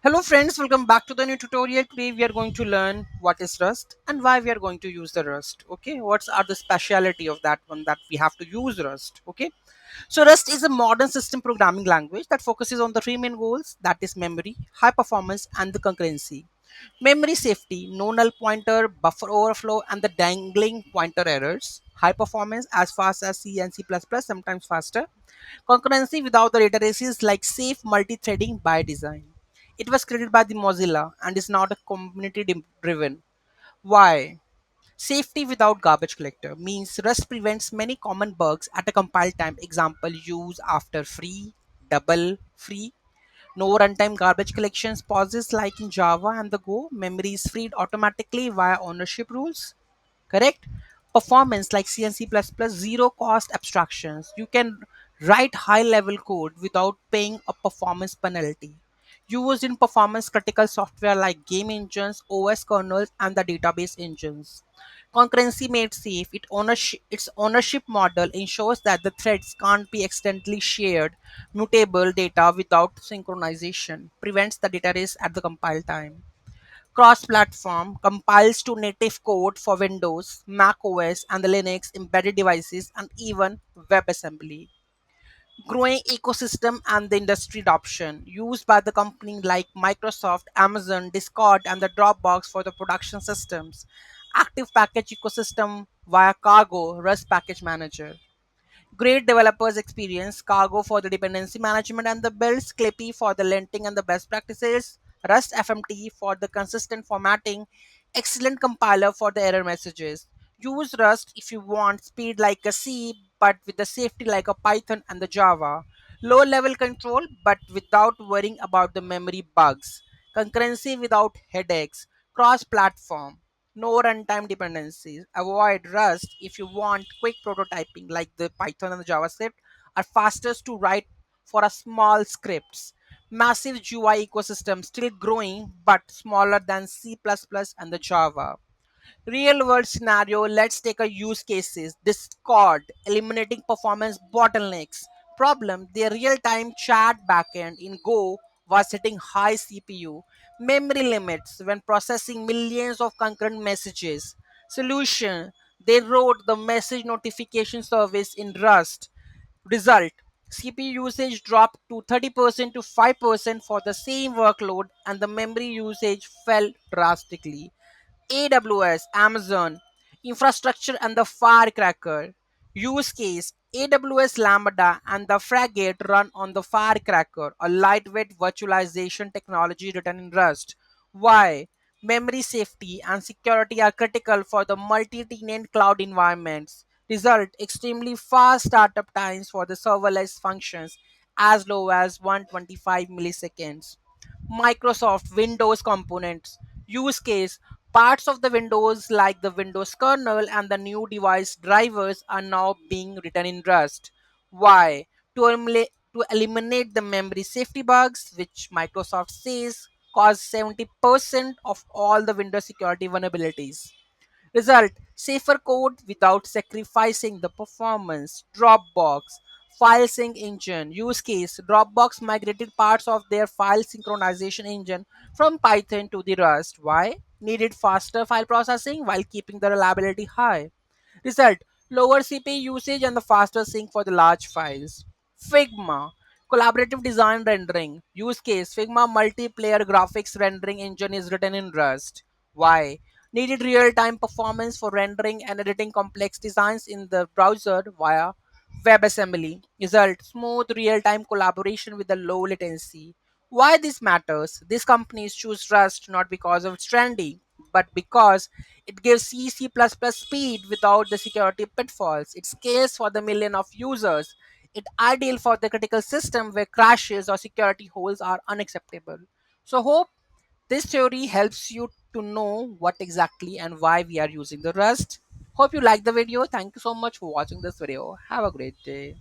Hello friends, welcome back to the new tutorial. Today we are going to learn what is Rust and why we are going to use the Rust. Okay, what are the speciality of that one that we have to use Rust. Okay, so Rust is a modern system programming language that focuses on the three main goals, that is memory, high performance and the concurrency. Memory safety, no null pointer, buffer overflow and the dangling pointer errors. High performance as fast as C and C++, sometimes faster. Concurrency without the data races like safe multi-threading by design. It was created by the Mozilla and is not a community driven. Why? Safety without garbage collector means Rust prevents many common bugs at a compile time. Example use after free, double free, no runtime garbage collections pauses like in Java and the Go. Memory is freed automatically via ownership rules. Correct? Performance like C and C++, zero cost abstractions. You can write high level code without paying a performance penalty. Used in performance critical software like game engines, OS kernels, and the database engines. Concurrency made safe, its ownership model ensures that the threads can't be accidentally shared mutable data without synchronization, prevents the data race at the compile time. Cross-platform compiles to native code for Windows, Mac OS, and the Linux embedded devices, and even WebAssembly. Growing ecosystem and the industry adoption used by the company like Microsoft, Amazon, Discord, and the Dropbox for the production systems. Active package ecosystem via Cargo, Rust Package Manager. Great developers experience Cargo for the dependency management and the builds, Clippy for the linting and the best practices, Rust FMT for the consistent formatting, excellent compiler for the error messages. Use Rust if you want speed like a C but with the safety like a Python and the Java. Low level control but without worrying about the memory bugs. Concurrency without headaches. Cross platform. No runtime dependencies. Avoid Rust if you want quick prototyping like the Python and the JavaScript are fastest to write for a small scripts. Massive GUI ecosystem still growing but smaller than C++ and the Java. Real world scenario, let's take a use cases. Discord, eliminating performance bottlenecks. Problem, the real time chat backend in Go was hitting high CPU. Memory limits when processing millions of concurrent messages. Solution, they wrote the message notification service in Rust. Result, CPU usage dropped to 30% to 5% for the same workload and the memory usage fell drastically. AWS, Amazon, infrastructure and the firecracker. Use case AWS Lambda and the Fragate run on the firecracker, a lightweight virtualization technology written in Rust. Why? Memory safety and security are critical for the multi-tenant cloud environments. Result extremely fast startup times for the serverless functions as low as 125 milliseconds. Microsoft Windows components. Use case parts of the Windows like the Windows kernel and the new device drivers are now being written in Rust. Why? To eliminate the memory safety bugs, which Microsoft says cause 70% of all the Windows security vulnerabilities. Result, safer code without sacrificing the performance. Dropbox, file sync engine. Use case, Dropbox migrated parts of their file synchronization engine from Python to the Rust. Why? Needed faster file processing while keeping the reliability high. Result, lower CPU usage and the faster sync for the large files. Figma, collaborative design rendering. Use case, Figma multiplayer graphics rendering engine is written in Rust. Why? Needed real-time performance for rendering and editing complex designs in the browser via WebAssembly. Result, smooth real-time collaboration with a low latency. Why this matters? These companies choose Rust not because of its trendy, but because it gives C++ speed without the security pitfalls. It scales for the million of users. It's ideal for the critical system where crashes or security holes are unacceptable. So hope this theory helps you to know what exactly and why we are using the Rust. Hope you like the video. Thank you so much for watching this video. Have a great day.